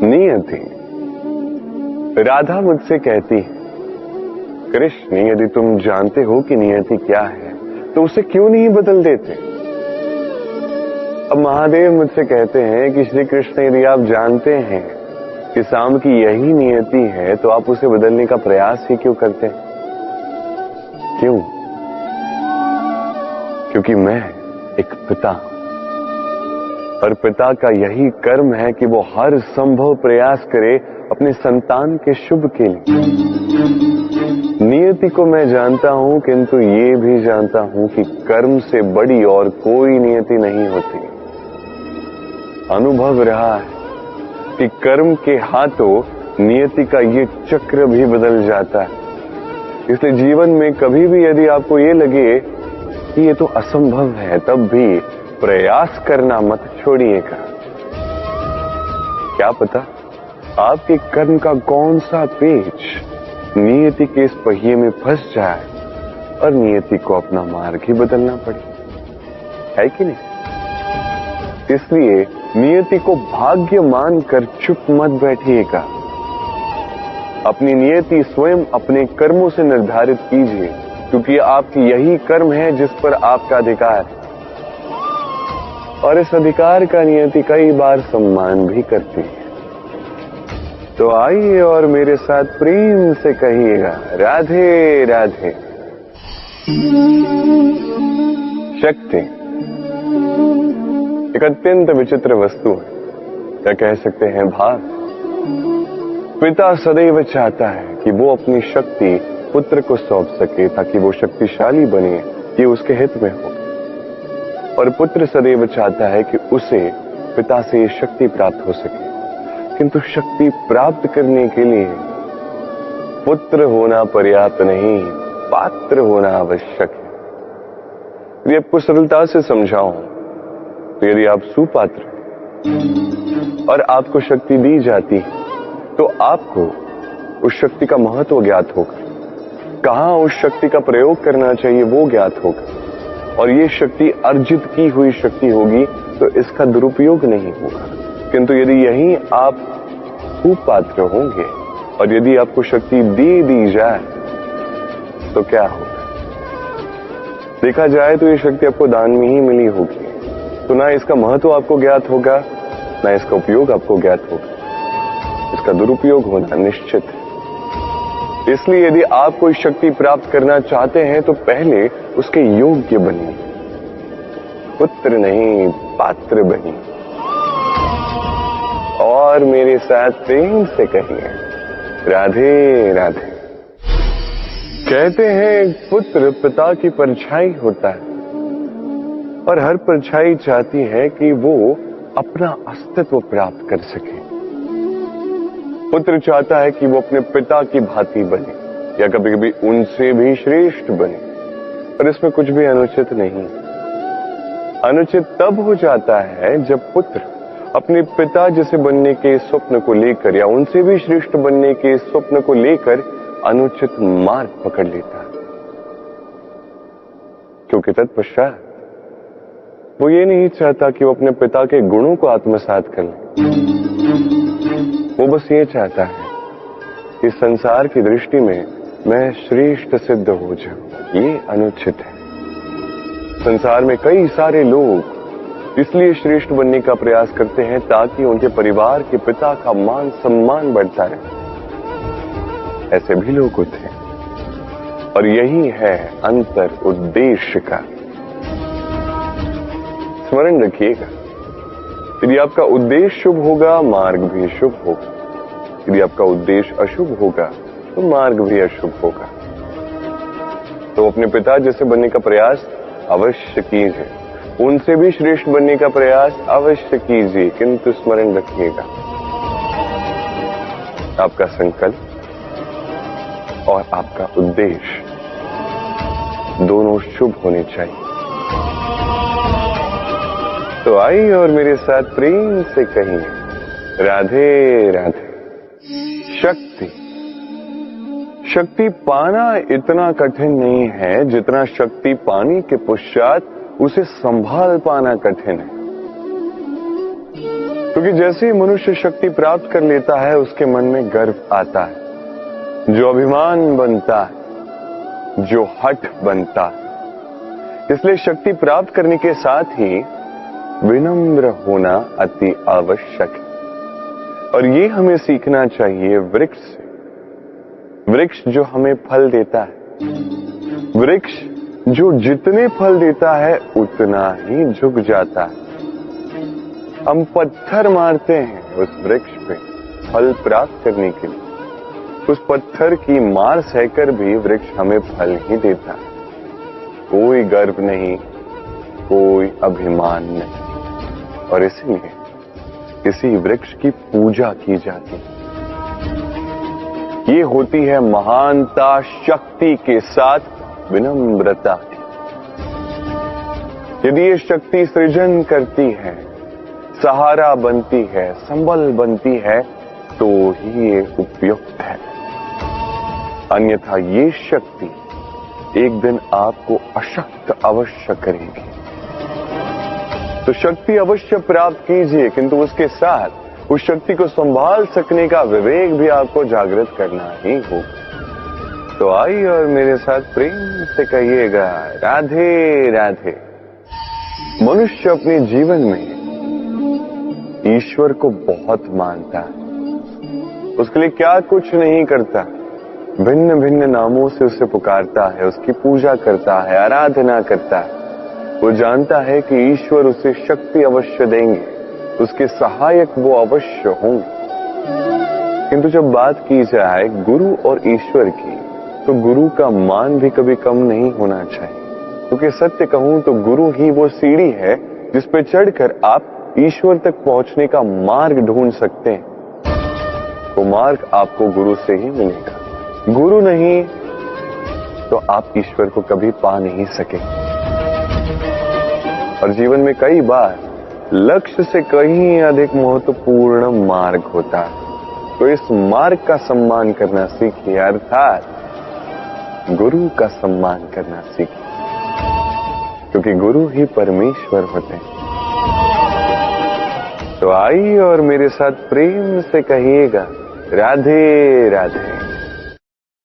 नियति। राधा मुझसे कहती है, कृष्ण यदि तुम जानते हो कि नियति क्या है तो उसे क्यों नहीं बदल देते। अब महादेव मुझसे कहते हैं कि श्री कृष्ण यदि आप जानते हैं कि शाम की यही नियति है तो आप उसे बदलने का प्रयास ही क्यों करते हैं। क्यों? क्योंकि मैं एक पिता हूं और पिता का यही कर्म है कि वो हर संभव प्रयास करे अपने संतान के शुभ के लिए। नियति को मैं जानता हूं, किंतु ये भी जानता हूं कि कर्म से बड़ी और कोई नियति नहीं होती। अनुभव रहा है कि कर्म के हाथों नियति का ये चक्र भी बदल जाता है। इसलिए जीवन में कभी भी यदि आपको ये लगे कि ये तो असंभव है, तब भी प्रयास करना मत छोड़िएगा। क्या पता आपके कर्म का कौन सा पेच नियति के इस पहिए में फंस जाए और नियति को अपना मार्ग ही बदलना पड़े, है कि नहीं। इसलिए नियति को भाग्य मानकर चुप मत बैठिएगा। अपनी नियति स्वयं अपने कर्मों से निर्धारित कीजिए, क्योंकि आपकी यही कर्म है जिस पर आपका अधिकार है और इस अधिकार का नियति कई बार सम्मान भी करती है। तो आइए और मेरे साथ प्रेम से कहिएगा, राधे राधे। शक्ति एक अत्यंत विचित्र वस्तु है, क्या कह सकते हैं भाव। पिता सदैव चाहता है कि वो अपनी शक्ति पुत्र को सौंप सके ताकि वो शक्तिशाली बने, ये उसके हित में हो। और पुत्र सदैव चाहता है कि उसे पिता से ये शक्ति प्राप्त हो सके, किंतु शक्ति प्राप्त करने के लिए पुत्र होना पर्याप्त नहीं, पात्र होना आवश्यक है। यदि आपको सरलता से समझाऊं तो यदि आप सुपात्र और आपको शक्ति दी जाती है तो आपको उस शक्ति का महत्व ज्ञात होगा, कहां उस शक्ति का प्रयोग करना चाहिए वो ज्ञात होगा, और ये शक्ति अर्जित की हुई शक्ति होगी तो इसका दुरुपयोग नहीं होगा। किंतु यदि यही आप कुपात्र होंगे और यदि आपको शक्ति दे दी जाए तो क्या होगा। देखा जाए तो ये शक्ति आपको दान में ही मिली होगी, तो ना इसका महत्व आपको ज्ञात होगा, ना इसका उपयोग आपको ज्ञात होगा। इसका दुरुपयोग होना निश्चित है। इसलिए यदि आप कोई शक्ति प्राप्त करना चाहते हैं तो पहले उसके योग्य बनिए, पुत्र नहीं पात्र बनिए। और मेरे साथ प्रेम से कहिए, राधे राधे। कहते हैं एक पुत्र पिता की परछाई होता है और हर परछाई चाहती है कि वो अपना अस्तित्व प्राप्त कर सके। पुत्र चाहता है कि वो अपने पिता की भांति बने या कभी कभी उनसे भी श्रेष्ठ बने, पर इसमें कुछ भी अनुचित नहीं। अनुचित तब हो जाता है जब पुत्र अपने पिता जैसे बनने के स्वप्न को लेकर या उनसे भी श्रेष्ठ बनने के स्वप्न को लेकर अनुचित मार्ग पकड़ लेता है, क्योंकि तत्पश्चात वो ये नहीं चाहता कि वो अपने पिता के गुणों को आत्मसात कर ले। वो बस ये चाहता है कि संसार की दृष्टि में मैं श्रेष्ठ सिद्ध हो जाऊं। ये अनुचित है। संसार में कई सारे लोग इसलिए श्रेष्ठ बनने का प्रयास करते हैं ताकि उनके परिवार के पिता का मान सम्मान बढ़ता रहे। ऐसे भी लोग होते हैं और यही है अंतर उद्देश्य का। स्मरण रखिएगा, यदि आपका उद्देश्य शुभ होगा मार्ग भी शुभ होगा, यदि आपका उद्देश्य अशुभ होगा तो मार्ग भी अशुभ होगा। तो अपने पिता जैसे बनने का प्रयास अवश्य कीजिए, उनसे भी श्रेष्ठ बनने का प्रयास अवश्य कीजिए, किंतु स्मरण रखिएगा आपका संकल्प और आपका उद्देश्य दोनों शुभ होने चाहिए। तो आइए और मेरे साथ प्रेम से कहिए, राधे राधे। शक्ति शक्ति पाना इतना कठिन नहीं है जितना शक्ति पाने के पश्चात उसे संभाल पाना कठिन है। क्योंकि जैसे ही मनुष्य शक्ति प्राप्त कर लेता है उसके मन में गर्व आता है, जो अभिमान बनता है, जो हठ बनता है। इसलिए शक्ति प्राप्त करने के साथ ही विनम्र होना अति आवश्यक है। और ये हमें सीखना चाहिए वृक्ष से। वृक्ष जो हमें फल देता है, वृक्ष जो जितने फल देता है उतना ही झुक जाता है। हम पत्थर मारते हैं उस वृक्ष पे फल प्राप्त करने के लिए, उस पत्थर की मार सहकर भी वृक्ष हमें फल ही देता है। कोई गर्व नहीं, कोई अभिमान नहीं, और इसलिए इसी वृक्ष की पूजा की जाती है। ये होती है महानता शक्ति के साथ विनम्रता की। यदि ये शक्ति सृजन करती है, सहारा बनती है, संबल बनती है, तो ही ये उपयुक्त है। अन्यथा ये शक्ति एक दिन आपको अशक्त अवश्य करेगी। तो शक्ति अवश्य प्राप्त कीजिए, किंतु उसके साथ उस शक्ति को संभाल सकने का विवेक भी आपको जागृत करना ही होगा। तो आइए और मेरे साथ प्रेम से कहिएगा, राधे राधे। मनुष्य अपने जीवन में ईश्वर को बहुत मानता है, उसके लिए क्या कुछ नहीं करता, भिन्न भिन्न नामों से उसे पुकारता है, उसकी पूजा करता है, आराधना करता है। वो जानता है कि ईश्वर उसे शक्ति अवश्य देंगे, उसके सहायक वो अवश्य होंगे। किंतु जब बात की जाए गुरु और ईश्वर की, तो गुरु का मान भी कभी कम नहीं होना चाहिए। क्योंकि सत्य कहूं तो गुरु ही वो सीढ़ी है जिस पे चढ़कर आप ईश्वर तक पहुंचने का मार्ग ढूंढ सकते हैं। वो मार्ग आपको गुरु से ही मिलेगा। गुरु नहीं तो आप ईश्वर को कभी पा नहीं सकेंगे। और जीवन में कई बार लक्ष्य से कहीं अधिक महत्वपूर्ण मार्ग होता है। तो इस मार्ग का सम्मान करना सीखिए, अर्थात गुरु का सम्मान करना सीखिए, क्योंकि गुरु ही परमेश्वर होते हैं। तो आइए और मेरे साथ प्रेम से कहिएगा, राधे राधे।